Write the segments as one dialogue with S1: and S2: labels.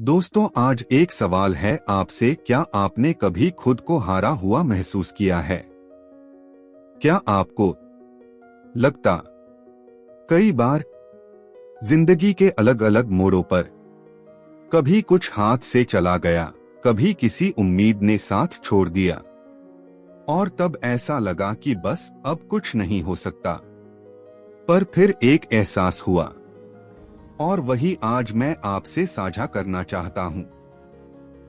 S1: दोस्तों, आज एक सवाल है आपसे। क्या आपने कभी खुद को हारा हुआ महसूस किया है? क्या आपको लगता कई बार जिंदगी के अलग अलग मोड़ों पर कभी कुछ हाथ से चला गया, कभी किसी उम्मीद ने साथ छोड़ दिया और तब ऐसा लगा कि बस अब कुछ नहीं हो सकता। पर फिर एक एहसास हुआ और वही आज मैं आपसे साझा करना चाहता हूं।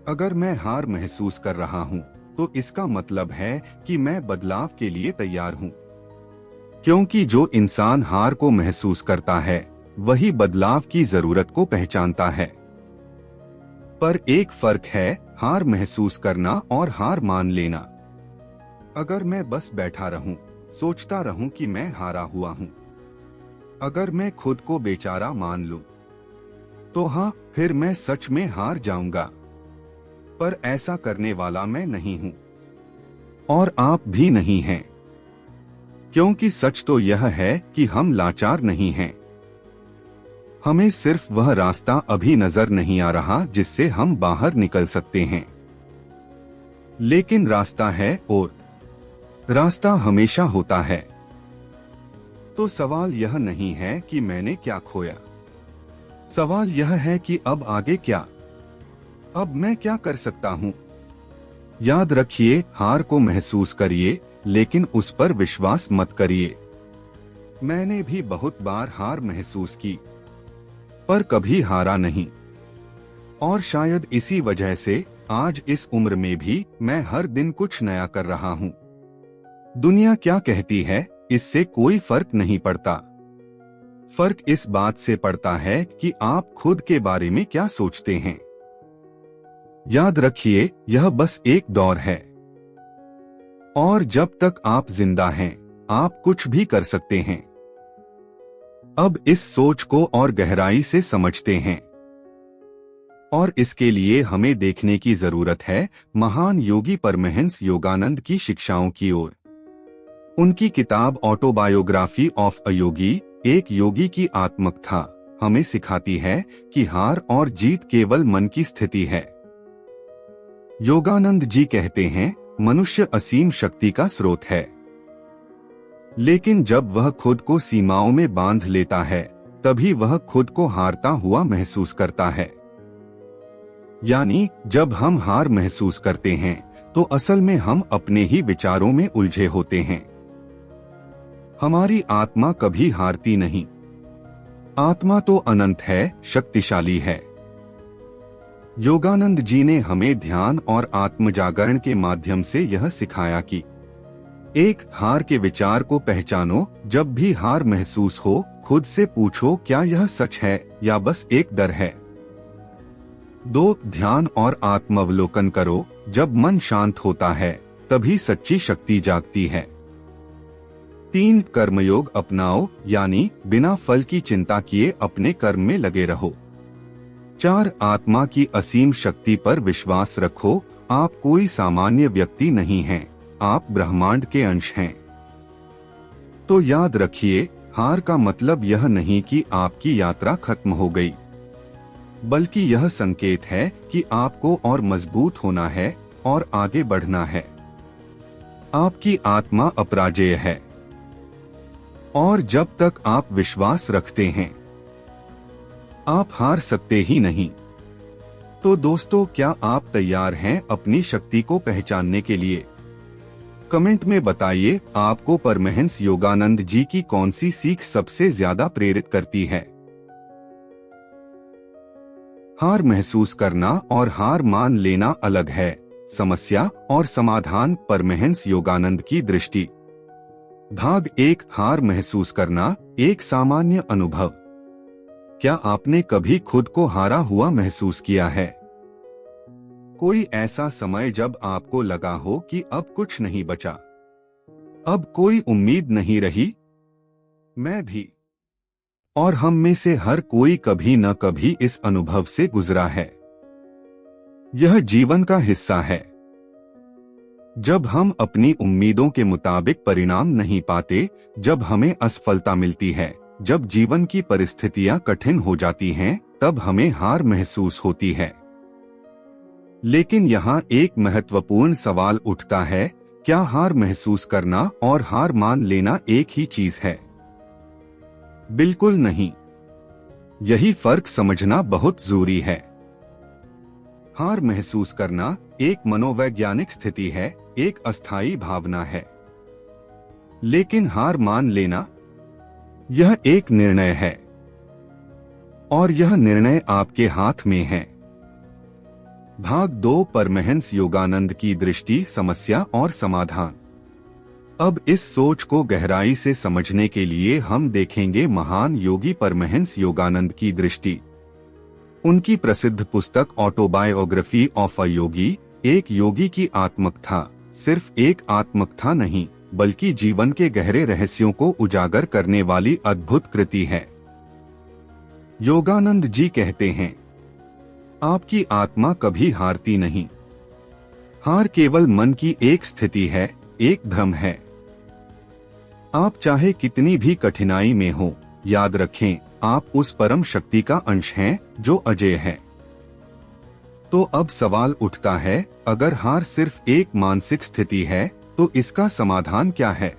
S1: अगर मैं हार महसूस कर रहा हूं तो इसका मतलब है कि मैं बदलाव के लिए तैयार हूं, क्योंकि जो इंसान हार को महसूस करता है वही बदलाव की जरूरत को पहचानता है। पर एक फर्क है हार महसूस करना और हार मान लेना। अगर मैं बस बैठा रहूं, सोचता रहूं कि मैं हारा हुआ हूं, अगर मैं खुद को बेचारा मान लूं, तो हाँ, फिर मैं सच में हार जाऊंगा। पर ऐसा करने वाला मैं नहीं हूं और आप भी नहीं हैं, क्योंकि सच तो यह है कि हम लाचार नहीं हैं। हमें सिर्फ वह रास्ता अभी नजर नहीं आ रहा जिससे हम बाहर निकल सकते हैं। लेकिन रास्ता है और रास्ता हमेशा होता है। तो सवाल यह नहीं है कि मैंने क्या खोया, सवाल यह है कि अब आगे क्या, अब मैं क्या कर सकता हूँ। याद रखिए, हार को महसूस करिए लेकिन उस पर विश्वास मत करिए। मैंने भी बहुत बार हार महसूस की पर कभी हारा नहीं, और शायद इसी वजह से आज इस उम्र में भी मैं हर दिन कुछ नया कर रहा हूँ। दुनिया क्या कहती है इससे कोई फर्क नहीं पड़ता। फर्क इस बात से पड़ता है कि आप खुद के बारे में क्या सोचते हैं। याद रखिए, यह बस एक दौर है और जब तक आप जिंदा हैं आप कुछ भी कर सकते हैं। अब इस सोच को और गहराई से समझते हैं, और इसके लिए हमें देखने की जरूरत है महान योगी परमहंस योगानंद की शिक्षाओं की ओर। उनकी किताब ऑटोबायोग्राफी ऑफ अ योगी, एक योगी की आत्मकथा, हमें सिखाती है कि हार और जीत केवल मन की स्थिति है। योगानंद जी कहते हैं, मनुष्य असीम शक्ति का स्रोत है, लेकिन जब वह खुद को सीमाओं में बांध लेता है तभी वह खुद को हारता हुआ महसूस करता है। यानी जब हम हार महसूस करते हैं तो असल में हम अपने ही विचारों में उलझे होते हैं। हमारी आत्मा कभी हारती नहीं। आत्मा तो अनंत है, शक्तिशाली है। योगानंद जी ने हमें ध्यान और आत्मजागरण के माध्यम से यह सिखाया कि एक, हार के विचार को पहचानो। जब भी हार महसूस हो खुद से पूछो, क्या यह सच है या बस एक डर है। 2, ध्यान और आत्मावलोकन करो। जब मन शांत होता है तभी सच्ची शक्ति जागती है। 3, कर्मयोग अपनाओ, यानी बिना फल की चिंता किए अपने कर्म में लगे रहो। 4, आत्मा की असीम शक्ति पर विश्वास रखो। आप कोई सामान्य व्यक्ति नहीं हैं, आप ब्रह्मांड के अंश हैं। तो याद रखिए, हार का मतलब यह नहीं कि आपकी यात्रा खत्म हो गई, बल्कि यह संकेत है कि आपको और मजबूत होना है और आगे बढ़ना है। आपकी आत्मा अपराजेय है, और जब तक आप विश्वास रखते हैं आप हार सकते ही नहीं। तो दोस्तों, क्या आप तैयार हैं अपनी शक्ति को पहचानने के लिए? कमेंट में बताइए, आपको परमहंस योगानंद जी की कौन सी सीख सबसे ज्यादा प्रेरित करती है। हार महसूस करना और हार मान लेना अलग है। समस्या और समाधान, परमहंस योगानंद की दृष्टि। भाग 1, हार महसूस करना, एक सामान्य अनुभव। क्या आपने कभी खुद को हारा हुआ महसूस किया है? कोई ऐसा समय जब आपको लगा हो कि अब कुछ नहीं बचा, अब कोई उम्मीद नहीं रही? मैं भी, और हम में से हर कोई कभी न कभी इस अनुभव से गुजरा है। यह जीवन का हिस्सा है। जब हम अपनी उम्मीदों के मुताबिक परिणाम नहीं पाते, जब हमें असफलता मिलती है, जब जीवन की परिस्थितियां कठिन हो जाती हैं, तब हमें हार महसूस होती है। लेकिन यहाँ एक महत्वपूर्ण सवाल उठता है, क्या हार महसूस करना और हार मान लेना एक ही चीज है? बिल्कुल नहीं। यही फर्क समझना बहुत जरूरी है। हार महसूस करना एक मनोवैज्ञानिक स्थिति है, एक अस्थायी भावना है। लेकिन हार मान लेना यह एक निर्णय है, और यह निर्णय आपके हाथ में है। भाग 2, परमहंस योगानंद की दृष्टि, समस्या और समाधान। अब इस सोच को गहराई से समझने के लिए हम देखेंगे महान योगी परमहंस योगानंद की दृष्टि। उनकी प्रसिद्ध पुस्तक ऑटोबायोग्राफी ऑफ अ योगी एक योगी की आत्मकथा सिर्फ एक आत्मकथा नहीं, बल्कि जीवन के गहरे रहस्यों को उजागर करने वाली अद्भुत कृति है। योगानंद जी कहते हैं, आपकी आत्मा कभी हारती नहीं। हार केवल मन की एक स्थिति है, एक भ्रम है। आप चाहे कितनी भी कठिनाई में हो, याद रखें, आप उस परम शक्ति का अंश हैं जो अजेय है। तो अब सवाल उठता है, अगर हार सिर्फ एक मानसिक स्थिति है, तो इसका समाधान क्या है?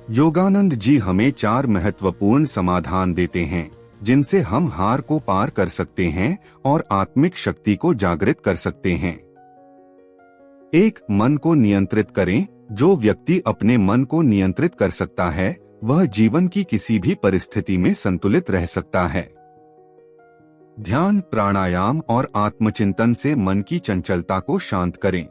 S1: योगानंद जी हमें 4 महत्वपूर्ण समाधान देते हैं, जिनसे हम हार को पार कर सकते हैं और आत्मिक शक्ति को जागृत कर सकते हैं। 1, मन को नियंत्रित करें। जो व्यक्ति अपने मन को नियंत्रित कर सकता है, वह जीवन की किसी भी परिस्थिति में संतुलित रह सकता है। ध्यान, प्राणायाम और आत्मचिंतन से मन की चंचलता को शांत करें।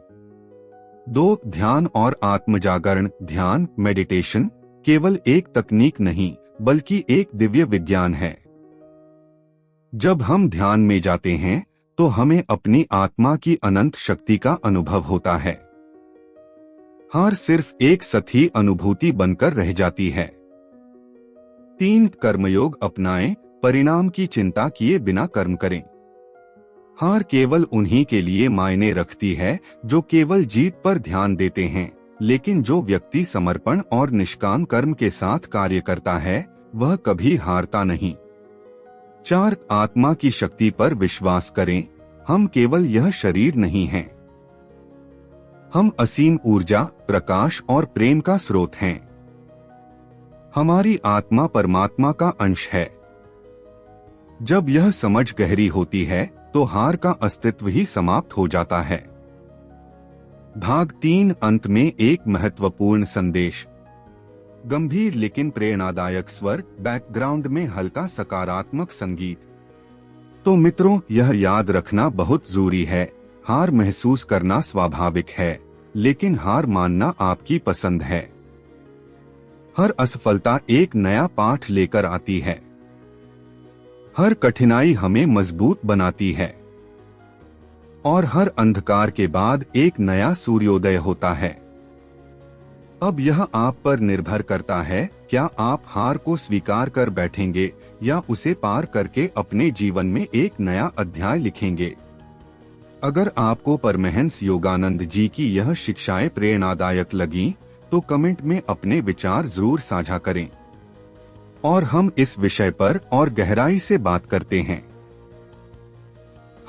S1: 2, ध्यान और आत्मजागरण। ध्यान, मेडिटेशन केवल एक तकनीक नहीं, बल्कि एक दिव्य विज्ञान है। जब हम ध्यान में जाते हैं, तो हमें अपनी आत्मा की अनंत शक्ति का अनुभव होता है। हार सिर्फ एक सतही अनुभूति बनकर रह जाती है। 3, कर्मयोग अपनाएं। परिणाम की चिंता किए बिना कर्म करें। हार केवल उन्हीं के लिए मायने रखती है जो केवल जीत पर ध्यान देते हैं, लेकिन जो व्यक्ति समर्पण और निष्काम कर्म के साथ कार्य करता है, वह कभी हारता नहीं। 4, आत्मा की शक्ति पर विश्वास करें। हम केवल यह शरीर नहीं हैं। हम असीम ऊर्जा, प्रकाश और प्रेम का स्रोत हैं। हमारी आत्मा परमात्मा का अंश है। जब यह समझ गहरी होती है, तो हार का अस्तित्व ही समाप्त हो जाता है। भाग 3, अंत में एक महत्वपूर्ण संदेश। गंभीर लेकिन प्रेरणादायक स्वर, बैकग्राउंड में हल्का सकारात्मक संगीत। तो मित्रों, यह याद रखना बहुत जरूरी है, हार महसूस करना स्वाभाविक है, लेकिन हार मानना आपकी पसंद है। हर असफलता एक नया पाठ लेकर आती है। हर कठिनाई हमें मजबूत बनाती है, और हर अंधकार के बाद एक नया सूर्योदय होता है। अब यह आप पर निर्भर करता है, क्या आप हार को स्वीकार कर बैठेंगे या उसे पार करके अपने जीवन में एक नया अध्याय लिखेंगे। अगर आपको परमहंस योगानंद जी की यह शिक्षाएं प्रेरणादायक लगीं, तो कमेंट में अपने विचार जरूर साझा करें, और हम इस विषय पर और गहराई से बात करते हैं।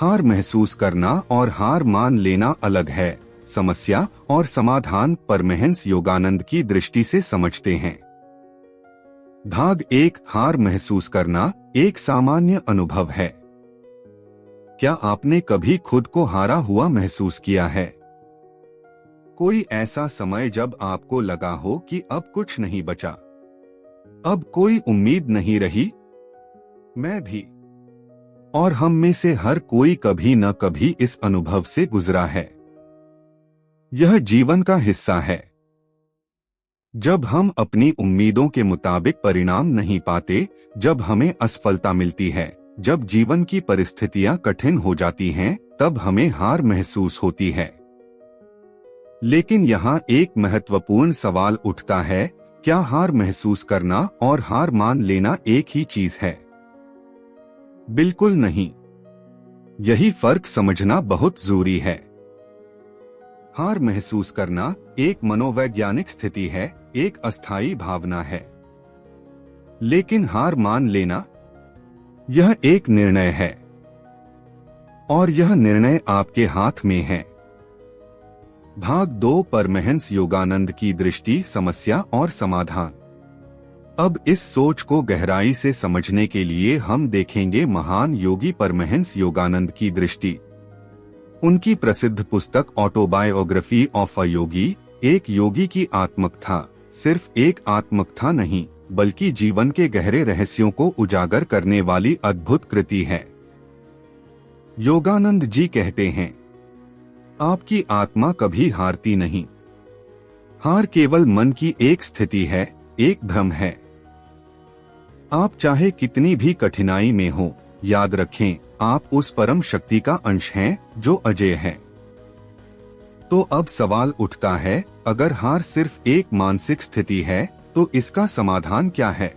S1: हार महसूस करना और हार मान लेना अलग है। समस्या और समाधान परमहंस योगानंद की दृष्टि से समझते हैं। भाग 1, हार महसूस करना एक सामान्य अनुभव है। क्या आपने कभी खुद को हारा हुआ महसूस किया है? कोई ऐसा समय जब आपको लगा हो कि अब कुछ नहीं बचा, अब कोई उम्मीद नहीं रही? मैं भी, और हम में से हर कोई कभी न कभी इस अनुभव से गुजरा है। यह जीवन का हिस्सा है। जब हम अपनी उम्मीदों के मुताबिक परिणाम नहीं पाते, जब हमें असफलता मिलती है, जब जीवन की परिस्थितियां कठिन हो जाती हैं, तब हमें हार महसूस होती है। लेकिन यहाँ एक महत्वपूर्ण सवाल उठता है, क्या हार महसूस करना और हार मान लेना एक ही चीज है? बिल्कुल नहीं। यही फर्क समझना बहुत जरूरी है। हार महसूस करना एक मनोवैज्ञानिक स्थिति है, एक अस्थायी भावना है। लेकिन हार मान लेना यह एक निर्णय है और यह निर्णय आपके हाथ में है। भाग 2 परमहंस योगानंद की दृष्टि, समस्या और समाधान। अब इस सोच को गहराई से समझने के लिए हम देखेंगे महान योगी परमहंस योगानंद की दृष्टि। उनकी प्रसिद्ध पुस्तक ऑटोबायोग्राफी ऑफ अ योगी एक योगी की आत्मकथा सिर्फ एक आत्मकथा नहीं, बल्कि जीवन के गहरे रहस्यों को उजागर करने वाली अद्भुत कृति है। योगानंद जी कहते हैं, आपकी आत्मा कभी हारती नहीं। हार केवल मन की एक स्थिति है, एक भ्रम है। आप चाहे कितनी भी कठिनाई में हो, याद रखें आप उस परम शक्ति का अंश हैं जो अजेय है। तो अब सवाल उठता है, अगर हार सिर्फ एक मानसिक स्थिति है तो इसका समाधान क्या है?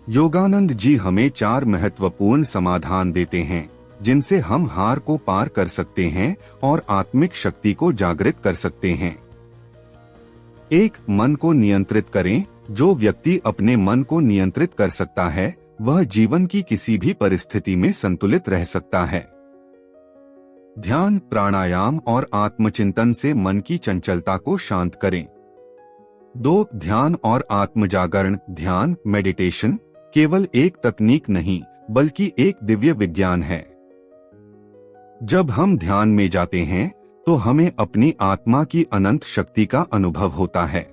S1: योगानंद जी हमें 4 महत्वपूर्ण समाधान देते हैं जिनसे हम हार को पार कर सकते हैं और आत्मिक शक्ति को जागृत कर सकते हैं। 1. मन को नियंत्रित करें। जो व्यक्ति अपने मन को नियंत्रित कर सकता है वह जीवन की किसी भी परिस्थिति में संतुलित रह सकता है। ध्यान, प्राणायाम और आत्मचिंतन से मन की चंचलता को शांत करें। 2. ध्यान और आत्मजागरण। ध्यान, मेडिटेशन केवल एक तकनीक नहीं बल्कि एक दिव्य विज्ञान है। जब हम ध्यान में जाते हैं तो हमें अपनी आत्मा की अनंत शक्ति का अनुभव होता है।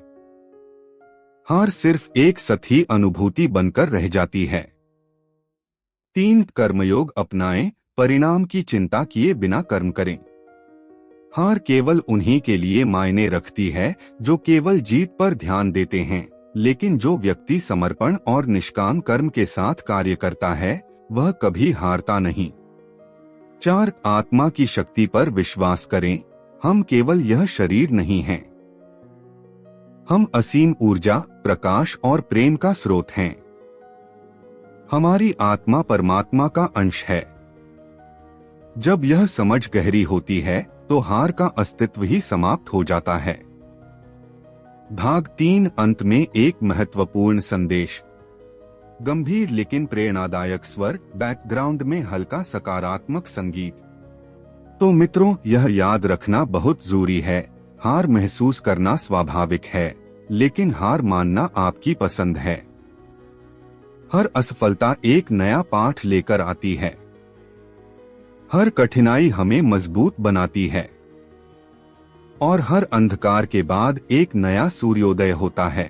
S1: हार सिर्फ एक सतही अनुभूति बनकर रह जाती है। 3. कर्मयोग अपनाएं। परिणाम की चिंता किए बिना कर्म करें। हार केवल उन्हीं के लिए मायने रखती है जो केवल जीत पर ध्यान देते हैं, लेकिन जो व्यक्ति समर्पण और निष्काम कर्म के साथ कार्य करता है वह कभी हारता नहीं। 4. आत्मा की शक्ति पर विश्वास करें। हम केवल यह शरीर नहीं हैं। हम असीम ऊर्जा, प्रकाश और प्रेम का स्रोत हैं। हमारी आत्मा परमात्मा का अंश है। जब यह समझ गहरी होती है तो हार का अस्तित्व ही समाप्त हो जाता है। भाग 3 अंत में एक महत्वपूर्ण संदेश। गंभीर लेकिन प्रेरणादायक स्वर, बैकग्राउंड में हल्का सकारात्मक संगीत। तो मित्रों, यह याद रखना बहुत जरूरी है, हार महसूस करना स्वाभाविक है, लेकिन हार मानना आपकी पसंद है। हर असफलता एक नया पाठ लेकर आती है। हर कठिनाई हमें मजबूत बनाती है और हर अंधकार के बाद एक नया सूर्योदय होता है।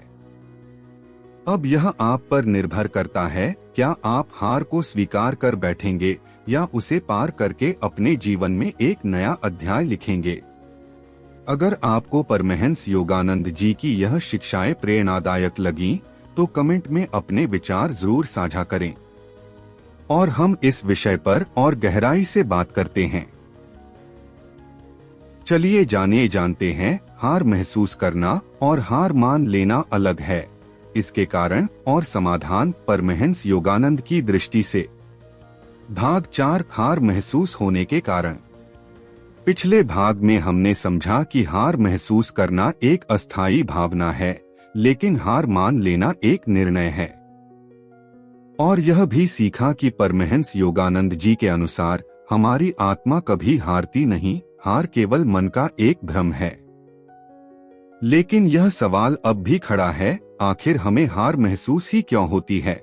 S1: अब यह आप पर निर्भर करता है, क्या आप हार को स्वीकार कर बैठेंगे या उसे पार करके अपने जीवन में एक नया अध्याय लिखेंगे। अगर आपको परमहंस योगानंद जी की यह शिक्षाएं प्रेरणादायक लगीं, तो कमेंट में अपने विचार जरूर साझा करें और हम इस विषय पर और गहराई से बात करते हैं। चलिए जानते हैं, हार महसूस करना और हार मान लेना अलग है। इसके कारण और समाधान परमहंस योगानंद की दृष्टि से। भाग 4 हार महसूस होने के कारण। पिछले भाग में हमने समझा कि हार महसूस करना एक अस्थायी भावना है, लेकिन हार मान लेना एक निर्णय है। और यह भी सीखा कि परमहंस योगानंद जी के अनुसार हमारी आत्मा कभी हारती नहीं, हार केवल मन का एक भ्रम है। लेकिन यह सवाल अब भी खड़ा है, आखिर हमें हार महसूस ही क्यों होती है?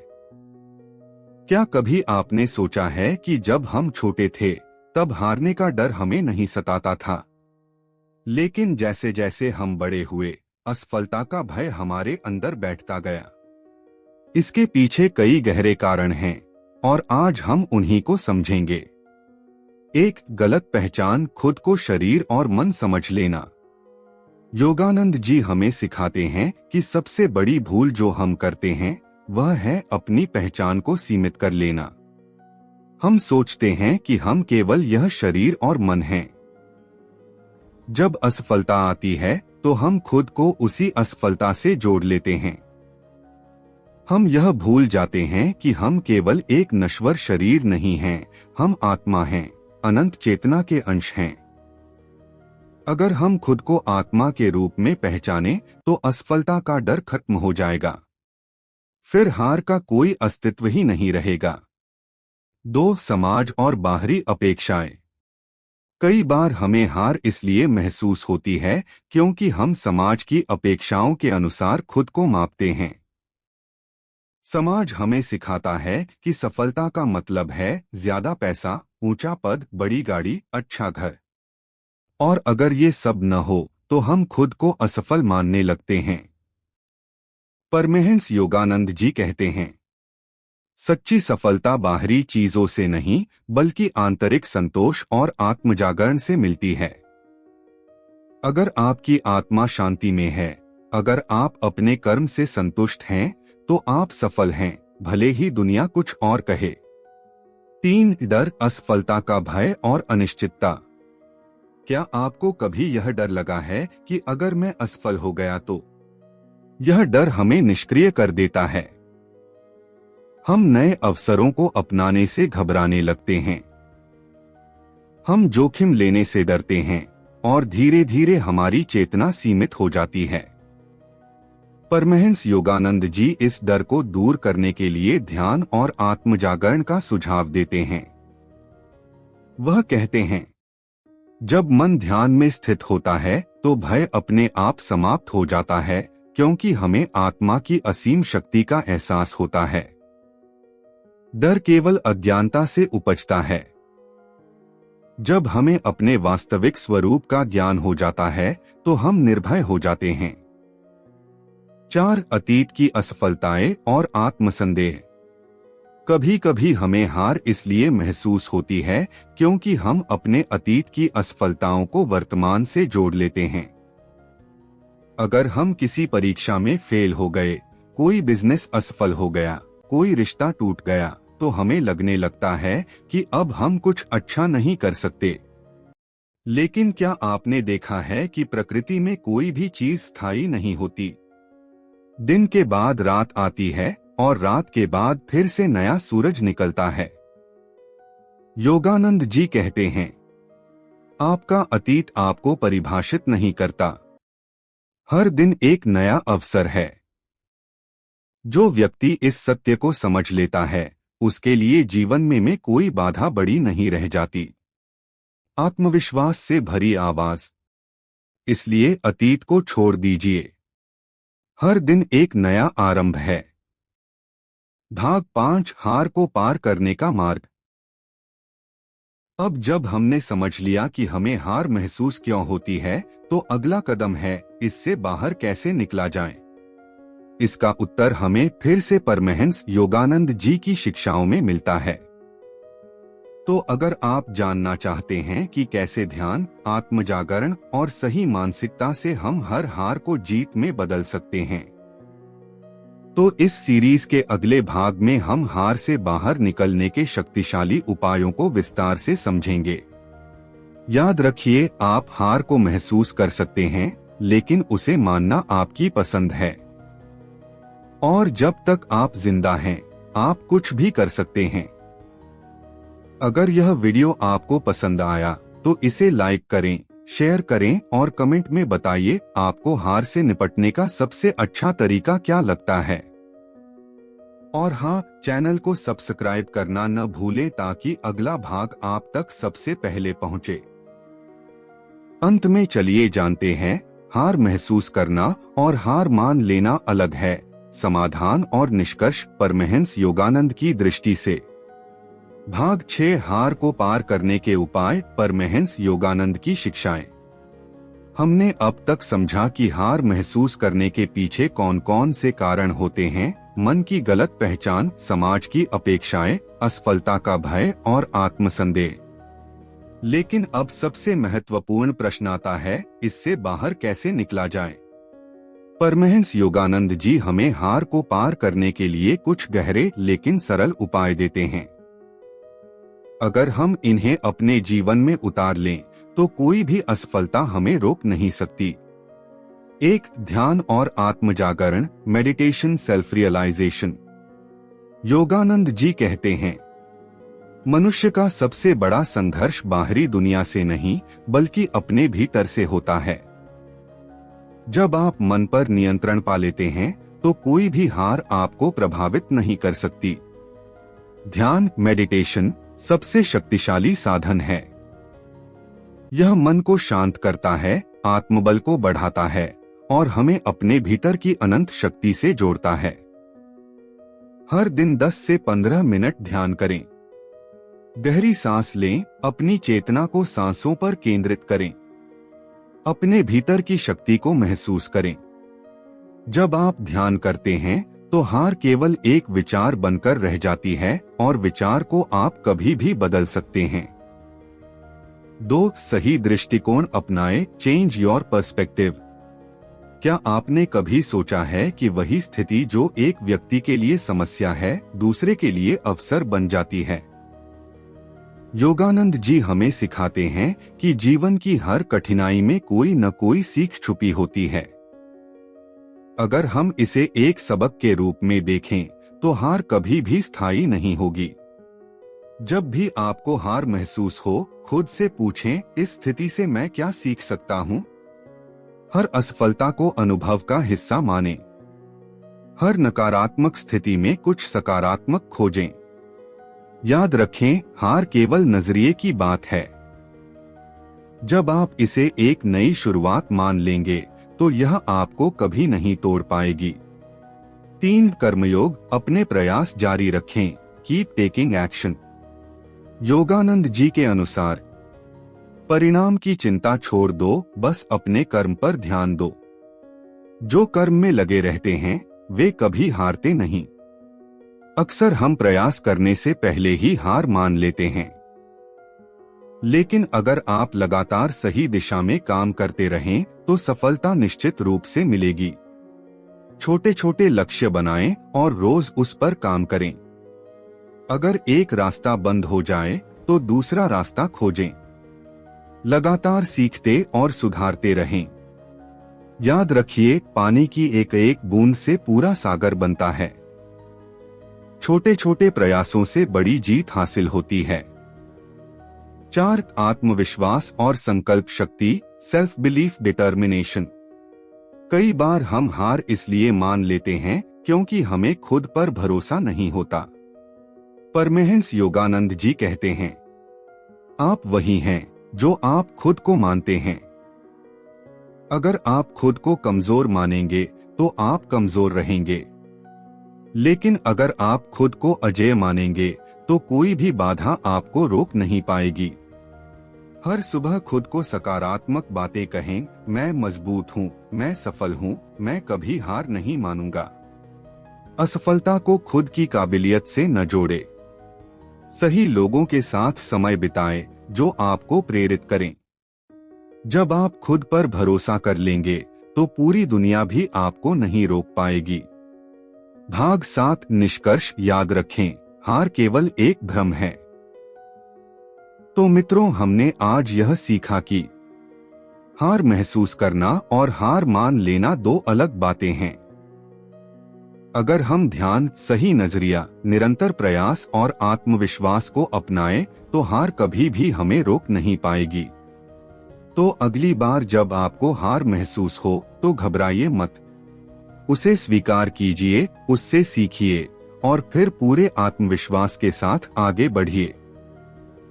S1: क्या कभी आपने सोचा है कि जब हम छोटे थे तब हारने का डर हमें नहीं सताता था, लेकिन जैसे जैसे हम बड़े हुए असफलता का भय हमारे अंदर बैठता गया। इसके पीछे कई गहरे कारण हैं और आज हम उन्हीं को समझेंगे। 1. गलत पहचान, खुद को शरीर और मन समझ लेना। योगानंद जी हमें सिखाते हैं कि सबसे बड़ी भूल जो हम करते हैं वह है अपनी पहचान को सीमित कर लेना। हम सोचते हैं कि हम केवल यह शरीर और मन हैं। जब असफलता आती है तो हम खुद को उसी असफलता से जोड़ लेते हैं। हम यह भूल जाते हैं कि हम केवल एक नश्वर शरीर नहीं हैं, हम आत्मा हैं, अनंत चेतना के अंश हैं। अगर हम खुद को आत्मा के रूप में पहचानें तो असफलता का डर खत्म हो जाएगा। फिर हार का कोई अस्तित्व ही नहीं रहेगा। दो, समाज और बाहरी अपेक्षाएं। कई बार हमें हार इसलिए महसूस होती है क्योंकि हम समाज की अपेक्षाओं के अनुसार खुद को मापते हैं। समाज हमें सिखाता है कि सफलता का मतलब है ज्यादा पैसा, ऊंचा पद, बड़ी गाड़ी, अच्छा घर। और अगर ये सब न हो तो हम खुद को असफल मानने लगते हैं। परमहंस योगानंद जी कहते हैं, सच्ची सफलता बाहरी चीजों से नहीं बल्कि आंतरिक संतोष और आत्मजागरण से मिलती है। अगर आपकी आत्मा शांति में है, अगर आप अपने कर्म से संतुष्ट हैं, तो आप सफल हैं, भले ही दुनिया कुछ और कहे। 3, डर, असफलता का भय और अनिश्चितता। क्या आपको कभी यह डर लगा है कि अगर मैं असफल हो गया तो? यह डर हमें निष्क्रिय कर देता है। हम नए अवसरों को अपनाने से घबराने लगते हैं। हम जोखिम लेने से डरते हैं और धीरे धीरे हमारी चेतना सीमित हो जाती है। परमहंस योगानंद जी इस डर को दूर करने के लिए ध्यान और आत्मजागरण का सुझाव देते हैं। वह कहते हैं, जब मन ध्यान में स्थित होता है तो भय अपने आप समाप्त हो जाता है क्योंकि हमें आत्मा की असीम शक्ति का एहसास होता है। डर केवल अज्ञानता से उपजता है। जब हमें अपने वास्तविक स्वरूप का ज्ञान हो जाता है तो हम निर्भय हो जाते हैं। 4, अतीत की असफलताएं और आत्मसंदेह। कभी कभी हमें हार इसलिए महसूस होती है क्योंकि हम अपने अतीत की असफलताओं को वर्तमान से जोड़ लेते हैं। अगर हम किसी परीक्षा में फेल हो गए, कोई बिजनेस असफल हो गया, कोई रिश्ता टूट गया, तो हमें लगने लगता है कि अब हम कुछ अच्छा नहीं कर सकते। लेकिन क्या आपने देखा है कि प्रकृति में कोई भी चीज स्थायी नहीं होती? दिन के बाद रात आती है और रात के बाद फिर से नया सूरज निकलता है। योगानंद जी कहते हैं, आपका अतीत आपको परिभाषित नहीं करता। हर दिन एक नया अवसर है। जो व्यक्ति इस सत्य को समझ लेता है, उसके लिए जीवन में कोई बाधा बड़ी नहीं रह जाती। आत्मविश्वास से भरी आवाज। इसलिए अतीत को छोड़ दीजिए। हर दिन एक नया आरंभ है। भाग 5, हार को पार करने का मार्ग। अब जब हमने समझ लिया कि हमें हार महसूस क्यों होती है, तो अगला कदम है इससे बाहर कैसे निकला जाए। इसका उत्तर हमें फिर से परमहंस योगानंद जी की शिक्षाओं में मिलता है। तो अगर आप जानना चाहते हैं कि कैसे ध्यान, आत्मजागरण और सही मानसिकता से हम हर हार को जीत में बदल सकते हैं, तो इस सीरीज के अगले भाग में हम हार से बाहर निकलने के शक्तिशाली उपायों को विस्तार से समझेंगे। याद रखिए, आप हार को महसूस कर सकते हैं, लेकिन उसे मानना आपकी पसंद है। और जब तक आप जिंदा हैं, आप कुछ भी कर सकते हैं। अगर यह वीडियो आपको पसंद आया तो इसे लाइक करें, शेयर करें और कमेंट में बताइए आपको हार से निपटने का सबसे अच्छा तरीका क्या लगता है। और हाँ, चैनल को सब्सक्राइब करना न भूलें ताकि अगला भाग आप तक सबसे पहले पहुंचे। अंत में चलिए जानते हैं, हार महसूस करना और हार मान लेना अलग है, समाधान और निष्कर्ष परमहंस योगानंद की दृष्टि से। भाग 6, हार को पार करने के उपाय, परमहंस योगानंद की शिक्षाएं। हमने अब तक समझा कि हार महसूस करने के पीछे कौन कौन से कारण होते हैं: मन की गलत पहचान, समाज की अपेक्षाएं, असफलता का भय और आत्मसंदेह। लेकिन अब सबसे महत्वपूर्ण प्रश्न आता है, इससे बाहर कैसे निकला जाए। परमहंस योगानंद जी हमें हार को पार करने के लिए कुछ गहरे लेकिन सरल उपाय देते हैं। अगर हम इन्हें अपने जीवन में उतार लें तो कोई भी असफलता हमें रोक नहीं सकती। 1, ध्यान और आत्मजागरण, meditation, self realisation. Yogananda ji कहते हैं, मनुष्य का सबसे बड़ा संघर्ष बाहरी दुनिया से नहीं बल्कि अपने भीतर से होता है। जब आप मन पर नियंत्रण पा लेते हैं तो कोई भी हार आपको प्रभावित नहीं कर सकती। ध्यान मेडिटेशन सबसे शक्तिशाली साधन है। यह मन को शांत करता है, आत्मबल को बढ़ाता है और हमें अपने भीतर की अनंत शक्ति से जोड़ता है। हर दिन 10 से 15 मिनट ध्यान करें। गहरी सांस लें, अपनी चेतना को सांसों पर केंद्रित करें। अपने भीतर की शक्ति को महसूस करें। जब आप ध्यान करते हैं तो हार केवल एक विचार बनकर रह जाती है और विचार को आप कभी भी बदल सकते हैं। 2. सही दृष्टिकोण अपनाएं, चेंज योर पर्सपेक्टिव। क्या आपने कभी सोचा है कि वही स्थिति जो एक व्यक्ति के लिए समस्या है, दूसरे के लिए अवसर बन जाती है? योगानंद जी हमें सिखाते हैं कि जीवन की हर कठिनाई में कोई न कोई सीख छुपी होती है। अगर हम इसे एक सबक के रूप में देखें तो हार कभी भी स्थायी नहीं होगी। जब भी आपको हार महसूस हो, खुद से पूछें, इस स्थिति से मैं क्या सीख सकता हूँ? हर असफलता को अनुभव का हिस्सा मानें। हर नकारात्मक स्थिति में कुछ सकारात्मक खोजें। याद रखें, हार केवल नजरिए की बात है। जब आप इसे एक नई शुरुआत मान लेंगे तो यह आपको कभी नहीं तोड़ पाएगी। 3. कर्मयोग, अपने प्रयास जारी रखें, keep taking action. Yogananda ji के अनुसार परिणाम की चिंता छोड़ दो, बस अपने कर्म पर ध्यान दो। जो कर्म में लगे रहते हैं वे कभी हारते नहीं। अक्सर हम प्रयास करने से पहले ही हार मान लेते हैं, लेकिन अगर आप लगातार सही दिशा में काम करते रहें तो सफलता निश्चित रूप से मिलेगी। छोटे छोटे लक्ष्य बनाएं और रोज उस पर काम करें। अगर एक रास्ता बंद हो जाए तो दूसरा रास्ता खोजें। लगातार सीखते और सुधारते रहें। याद रखिए, पानी की एक एक बूंद से पूरा सागर बनता है। छोटे छोटे प्रयासों से बड़ी जीत हासिल होती है। 4. आत्मविश्वास और संकल्प शक्ति, सेल्फ बिलीफ डिटर्मिनेशन। कई बार हम हार इसलिए मान लेते हैं क्योंकि हमें खुद पर भरोसा नहीं होता। परमहंस योगानंद जी कहते हैं, आप वही हैं जो आप खुद को मानते हैं। अगर आप खुद को कमजोर मानेंगे तो आप कमजोर रहेंगे, लेकिन अगर आप खुद को अजेय मानेंगे तो कोई भी बाधा आपको रोक नहीं पाएगी। हर सुबह खुद को सकारात्मक बातें कहें, मैं मजबूत हूँ, मैं सफल हूँ, मैं कभी हार नहीं मानूंगा। असफलता को खुद की काबिलियत से न जोड़े। सही लोगों के साथ समय बिताएं जो आपको प्रेरित करें। जब आप खुद पर भरोसा कर लेंगे तो पूरी दुनिया भी आपको नहीं रोक पाएगी। भाग 7. निष्कर्ष याद रखें, हार केवल एक भ्रम है। तो मित्रों, हमने आज यह सीखा कि हार महसूस करना और हार मान लेना दो अलग बातें हैं। अगर हम ध्यान, सही नजरिया, निरंतर प्रयास और आत्मविश्वास को अपनाएं तो हार कभी भी हमें रोक नहीं पाएगी। तो अगली बार जब आपको हार महसूस हो तो घबराइए मत। उसे स्वीकार कीजिए, उससे सीखिए और फिर पूरे आत्मविश्वास के साथ आगे बढ़िए।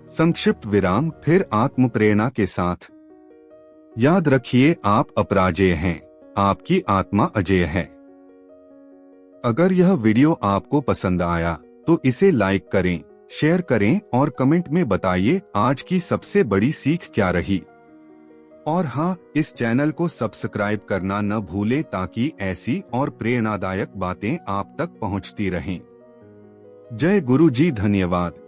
S1: संक्षिप्त विराम, फिर आत्म प्रेरणा के साथ। याद रखिए, आप अपराजेय हैं, आपकी आत्मा अजेय है। अगर यह वीडियो आपको पसंद आया तो इसे लाइक करें, शेयर करें और कमेंट में बताइए आज की सबसे बड़ी सीख क्या रही। और हाँ, इस चैनल को सब्सक्राइब करना न भूलें ताकि ऐसी और प्रेरणादायक बातें आप तक पहुंचती रहें। जय गुरु जी, धन्यवाद।